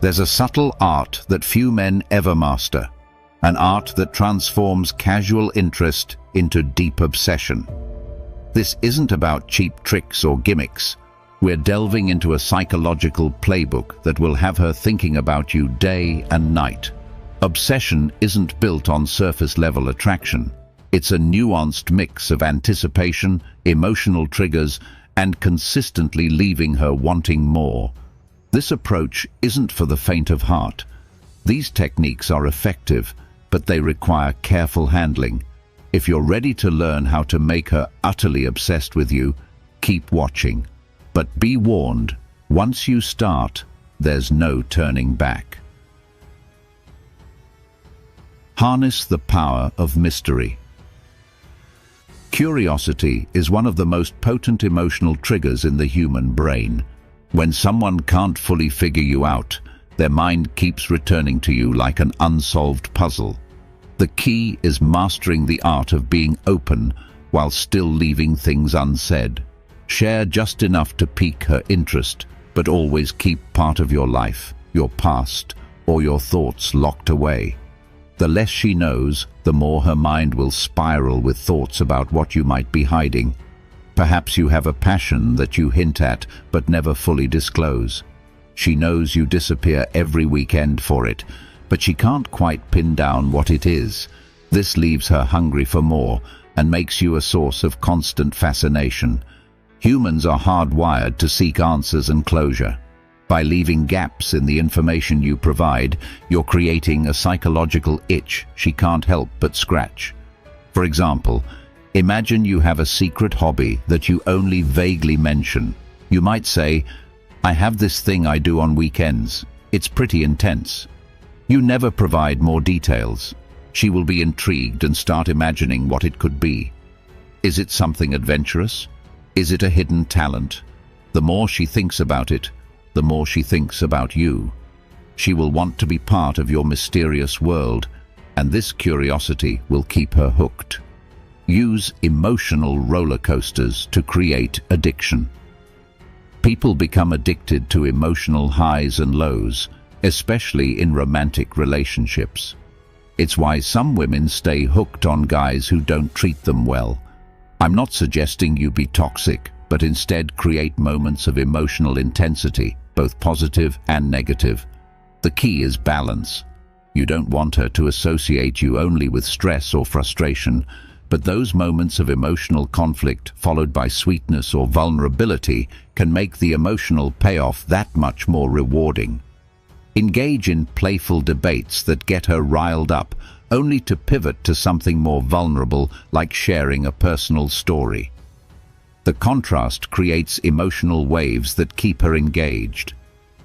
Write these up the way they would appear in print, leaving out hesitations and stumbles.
There's a subtle art that few men ever master, an art that transforms casual interest into deep obsession. This isn't about cheap tricks or gimmicks. We're delving into a psychological playbook that will have her thinking about you day and night. Obsession isn't built on surface-level attraction. It's a nuanced mix of anticipation, emotional triggers, and consistently leaving her wanting more. This approach isn't for the faint of heart. These techniques are effective, but they require careful handling. If you're ready to learn how to make her utterly obsessed with you, keep watching. But be warned, once you start, there's no turning back. Harness the power of mystery. Curiosity is one of the most potent emotional triggers in the human brain. When someone can't fully figure you out, their mind keeps returning to you like an unsolved puzzle. The key is mastering the art of being open while still leaving things unsaid. Share just enough to pique her interest, but always keep part of your life, your past, or your thoughts locked away. The less she knows, the more her mind will spiral with thoughts about what you might be hiding. Perhaps you have a passion that you hint at but never fully disclose. She knows you disappear every weekend for it, but she can't quite pin down what it is. This leaves her hungry for more and makes you a source of constant fascination. Humans are hardwired to seek answers and closure. By leaving gaps in the information you provide, you're creating a psychological itch she can't help but scratch. For example, imagine you have a secret hobby that you only vaguely mention. You might say, "I have this thing I do on weekends. It's pretty intense." You never provide more details. She will be intrigued and start imagining what it could be. Is it something adventurous? Is it a hidden talent? The more she thinks about it, the more she thinks about you. She will want to be part of your mysterious world, and this curiosity will keep her hooked. Use emotional roller coasters to create addiction. People become addicted to emotional highs and lows, especially in romantic relationships. It's why some women stay hooked on guys who don't treat them well. I'm not suggesting you be toxic, but instead create moments of emotional intensity, both positive and negative. The key is balance. You don't want her to associate you only with stress or frustration, but those moments of emotional conflict followed by sweetness or vulnerability can make the emotional payoff that much more rewarding. Engage in playful debates that get her riled up, only to pivot to something more vulnerable, like sharing a personal story. The contrast creates emotional waves that keep her engaged.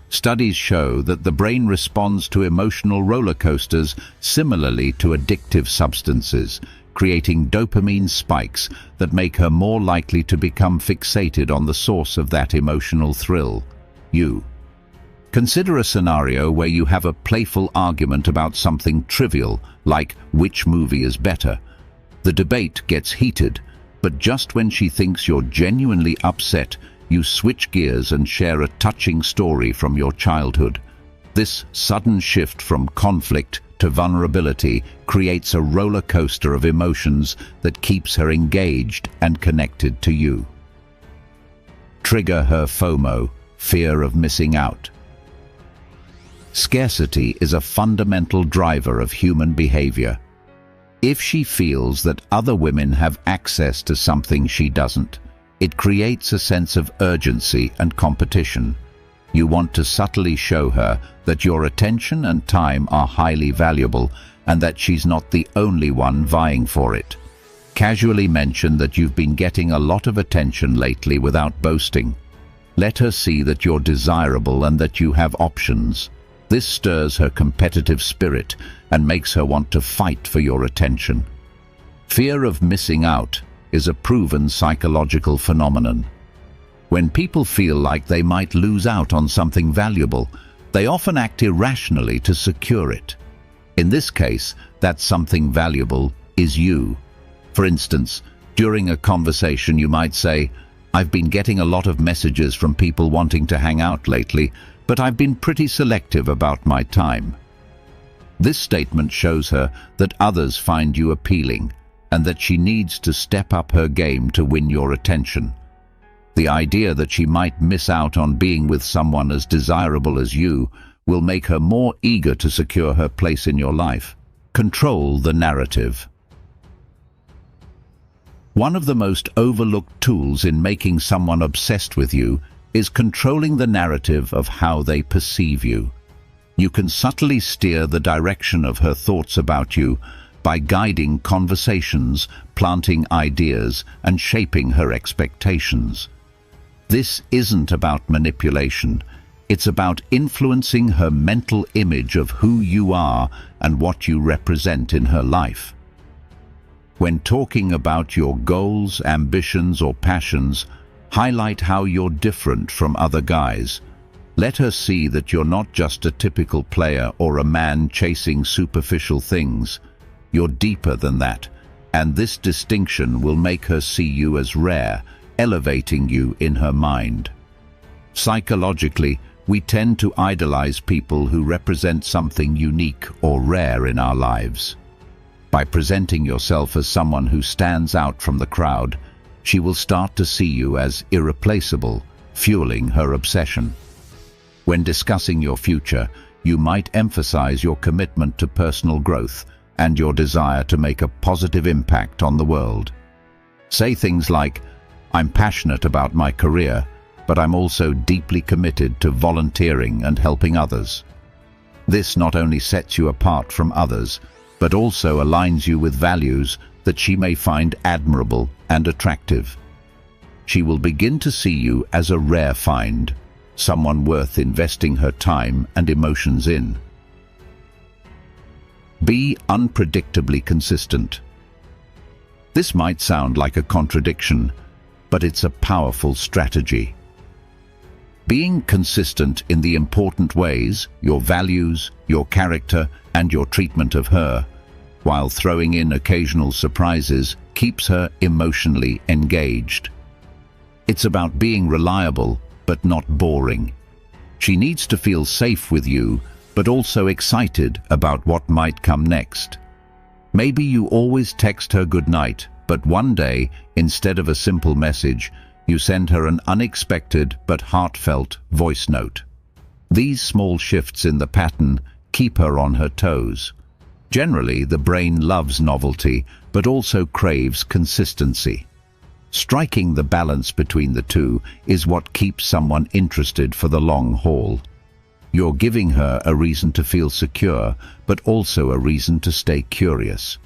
Studies show that the brain responds to emotional roller coasters similarly to addictive substances, creating dopamine spikes that make her more likely to become fixated on the source of that emotional thrill, you. Consider a scenario where you have a playful argument about something trivial, like which movie is better. The debate gets heated, but just when she thinks you're genuinely upset, you switch gears and share a touching story from your childhood. This sudden shift from conflict to vulnerability creates a roller coaster of emotions that keeps her engaged and connected to you. Trigger her FOMO, fear of missing out. Scarcity is a fundamental driver of human behavior. If she feels that other women have access to something she doesn't, it creates a sense of urgency and competition. You want to subtly show her that your attention and time are highly valuable and that she's not the only one vying for it. Casually mention that you've been getting a lot of attention lately without boasting. Let her see that you're desirable and that you have options. This stirs her competitive spirit and makes her want to fight for your attention. Fear of missing out is a proven psychological phenomenon. When people feel like they might lose out on something valuable, they often act irrationally to secure it. In this case, that something valuable is you. For instance, during a conversation you might say, "I've been getting a lot of messages from people wanting to hang out lately, but I've been pretty selective about my time. This statement shows her that others find you appealing and that she needs to step up her game to win your attention. The idea that she might miss out on being with someone as desirable as you will make her more eager to secure her place in your life. Control the narrative. One of the most overlooked tools in making someone obsessed with you is controlling the narrative of how they perceive you. You can subtly steer the direction of her thoughts about you by guiding conversations, planting ideas, and shaping her expectations. This isn't about manipulation. It's about influencing her mental image of who you are and what you represent in her life. When talking about your goals, ambitions, or passions, highlight how you're different from other guys. Let her see that you're not just a typical player or a man chasing superficial things. You're deeper than that, and this distinction will make her see you as rare, elevating you in her mind. Psychologically, we tend to idolize people who represent something unique or rare in our lives. By presenting yourself as someone who stands out from the crowd, she will start to see you as irreplaceable, fueling her obsession. When discussing your future, you might emphasize your commitment to personal growth and your desire to make a positive impact on the world. Say things like, "I'm passionate about my career, but I'm also deeply committed to volunteering and helping others." This not only sets you apart from others, but also aligns you with values that she may find admirable and attractive. She will begin to see you as a rare find, someone worth investing her time and emotions in. Be unpredictably consistent. This might sound like a contradiction, but it's a powerful strategy. Being consistent in the important ways, your values, your character, and your treatment of her, while throwing in occasional surprises, keeps her emotionally engaged. It's about being reliable, but not boring. She needs to feel safe with you, but also excited about what might come next. Maybe you always text her good night, but one day, instead of a simple message, you send her an unexpected but heartfelt voice note. These small shifts in the pattern keep her on her toes. Generally, the brain loves novelty, but also craves consistency. Striking the balance between the two is what keeps someone interested for the long haul. You're giving her a reason to feel secure, but also a reason to stay curious.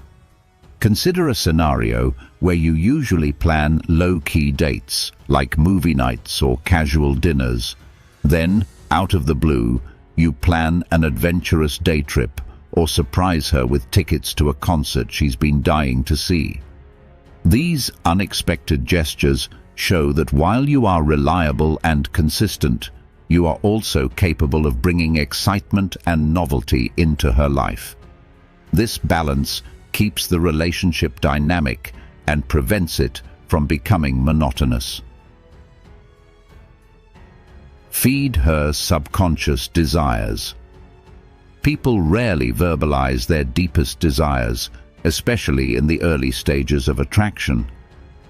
Consider a scenario where you usually plan low-key dates, like movie nights or casual dinners. Then, out of the blue, you plan an adventurous day trip or surprise her with tickets to a concert she's been dying to see. These unexpected gestures show that while you are reliable and consistent, you are also capable of bringing excitement and novelty into her life. This balance keeps the relationship dynamic and prevents it from becoming monotonous. Feed her subconscious desires. People rarely verbalize their deepest desires, especially in the early stages of attraction.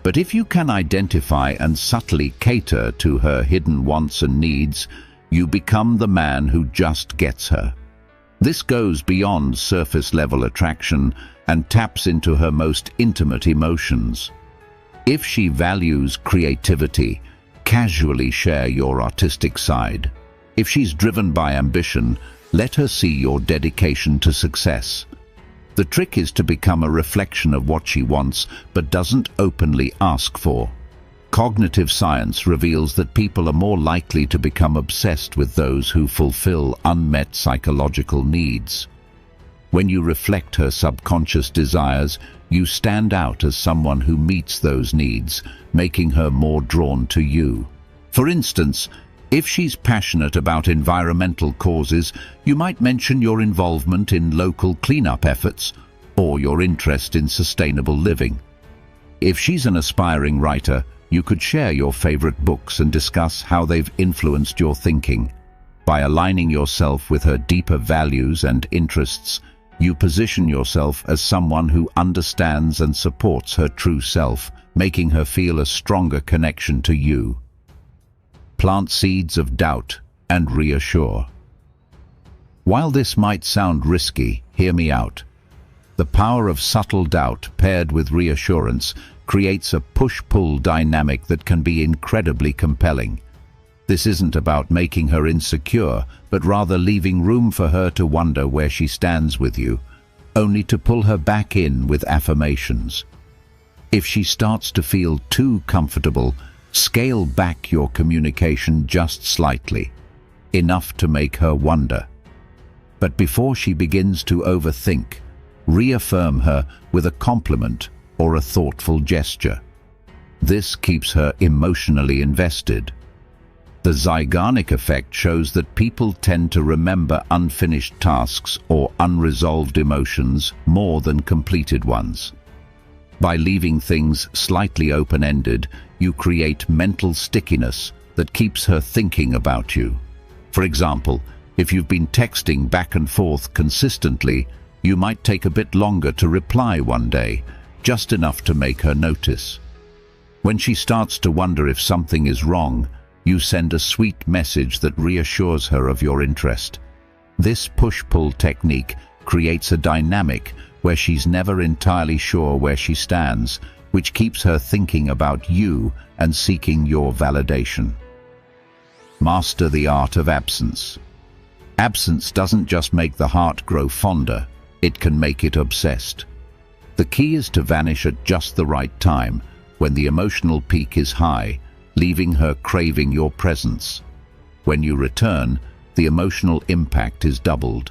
But if you can identify and subtly cater to her hidden wants and needs, you become the man who just gets her. This goes beyond surface-level attraction and taps into her most intimate emotions. If she values creativity, casually share your artistic side. If she's driven by ambition, let her see your dedication to success. The trick is to become a reflection of what she wants but doesn't openly ask for. Cognitive science reveals that people are more likely to become obsessed with those who fulfill unmet psychological needs. When you reflect her subconscious desires, you stand out as someone who meets those needs, making her more drawn to you. For instance, if she's passionate about environmental causes, you might mention your involvement in local cleanup efforts or your interest in sustainable living. If she's an aspiring writer, you could share your favorite books and discuss how they've influenced your thinking. By aligning yourself with her deeper values and interests, you position yourself as someone who understands and supports her true self, making her feel a stronger connection to you. Plant seeds of doubt and reassure. While this might sound risky, hear me out. The power of subtle doubt paired with reassurance creates a push-pull dynamic that can be incredibly compelling. This isn't about making her insecure, but rather leaving room for her to wonder where she stands with you, only to pull her back in with affirmations. If she starts to feel too comfortable, scale back your communication just slightly, enough to make her wonder. But before she begins to overthink, reaffirm her with a compliment or a thoughtful gesture. This keeps her emotionally invested. The Zeigarnik effect shows that people tend to remember unfinished tasks or unresolved emotions more than completed ones. By leaving things slightly open-ended, you create mental stickiness that keeps her thinking about you. For example, if you've been texting back and forth consistently, you might take a bit longer to reply one day, just enough to make her notice. When she starts to wonder if something is wrong, you send a sweet message that reassures her of your interest. This push-pull technique creates a dynamic where she's never entirely sure where she stands, which keeps her thinking about you and seeking your validation. Master the art of absence. Absence doesn't just make the heart grow fonder, it can make it obsessed. The key is to vanish at just the right time, when the emotional peak is high, leaving her craving your presence. When you return, the emotional impact is doubled.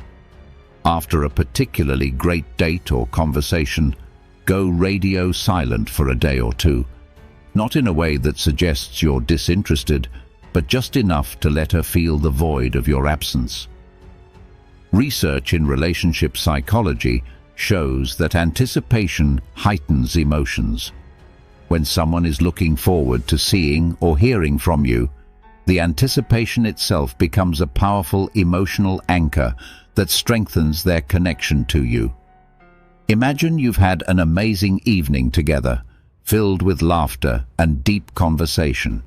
After a particularly great date or conversation, go radio silent for a day or two, not in a way that suggests you're disinterested, but just enough to let her feel the void of your absence. Research in relationship psychology shows that anticipation heightens emotions. When someone is looking forward to seeing or hearing from you, the anticipation itself becomes a powerful emotional anchor that strengthens their connection to you. Imagine you've had an amazing evening together, filled with laughter and deep conversation.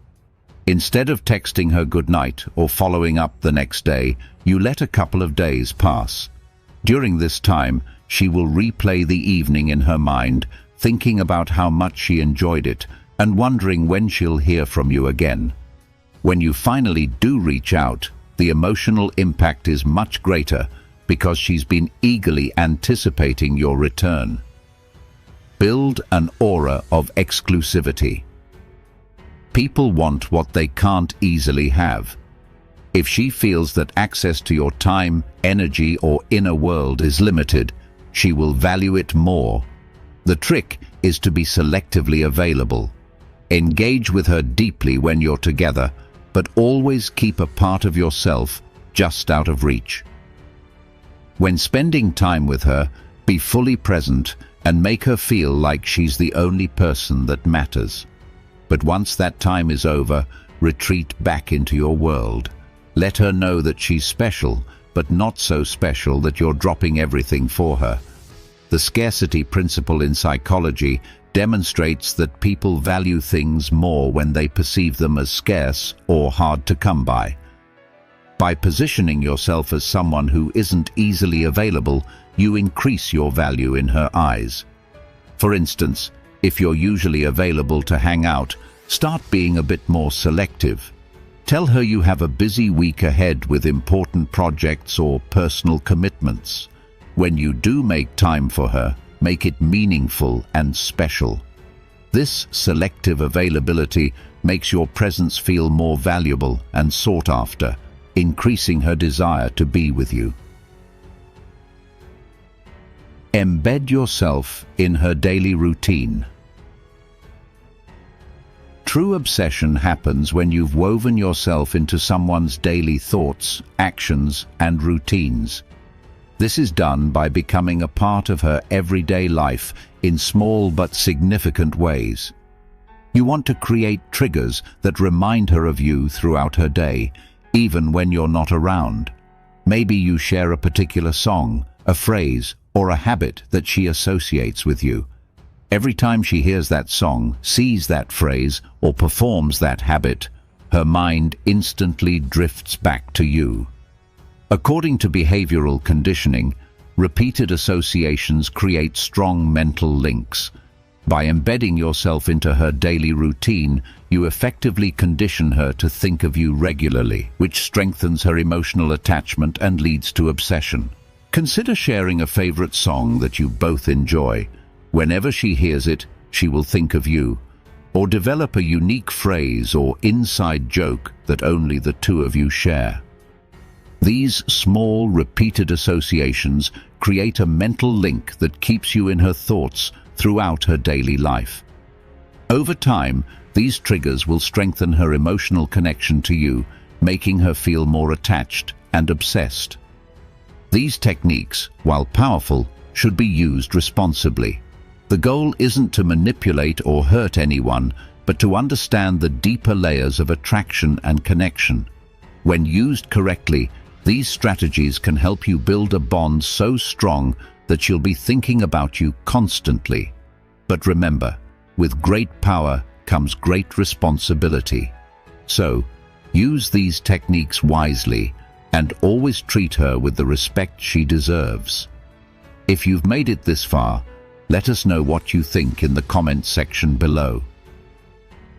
Instead of texting her goodnight or following up the next day, you let a couple of days pass. During this time, she will replay the evening in her mind, thinking about how much she enjoyed it and wondering when she'll hear from you again. When you finally do reach out, the emotional impact is much greater because she's been eagerly anticipating your return. Build an aura of exclusivity. People want what they can't easily have. If she feels that access to your time, energy, or inner world is limited, she will value it more. The trick is to be selectively available. Engage with her deeply when you're together, but always keep a part of yourself just out of reach. When spending time with her, be fully present and make her feel like she's the only person that matters. But once that time is over, retreat back into your world. Let her know that she's special, but not so special that you're dropping everything for her. The scarcity principle in psychology demonstrates that people value things more when they perceive them as scarce or hard to come by. By positioning yourself as someone who isn't easily available, you increase your value in her eyes. For instance, if you're usually available to hang out, start being a bit more selective. Tell her you have a busy week ahead with important projects or personal commitments. When you do make time for her, make it meaningful and special. This selective availability makes your presence feel more valuable and sought after, increasing her desire to be with you. Embed yourself in her daily routine. True obsession happens when you've woven yourself into someone's daily thoughts, actions, and routines. This is done by becoming a part of her everyday life in small but significant ways. You want to create triggers that remind her of you throughout her day, even when you're not around. Maybe you share a particular song, a phrase, or a habit that she associates with you. Every time she hears that song, sees that phrase, or performs that habit, her mind instantly drifts back to you. According to behavioral conditioning, repeated associations create strong mental links. By embedding yourself into her daily routine, you effectively condition her to think of you regularly, which strengthens her emotional attachment and leads to obsession. Consider sharing a favorite song that you both enjoy. Whenever she hears it, she will think of you. Or develop a unique phrase or inside joke that only the two of you share. These small, repeated associations create a mental link that keeps you in her thoughts throughout her daily life. Over time, these triggers will strengthen her emotional connection to you, making her feel more attached and obsessed. These techniques, while powerful, should be used responsibly. The goal isn't to manipulate or hurt anyone, but to understand the deeper layers of attraction and connection. When used correctly, these strategies can help you build a bond so strong that she'll be thinking about you constantly. But remember, with great power comes great responsibility. So, use these techniques wisely and always treat her with the respect she deserves. If you've made it this far, let us know what you think in the comments section below.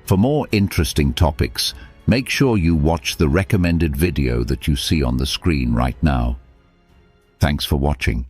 For more interesting topics, make sure you watch the recommended video that you see on the screen right now. Thanks for watching.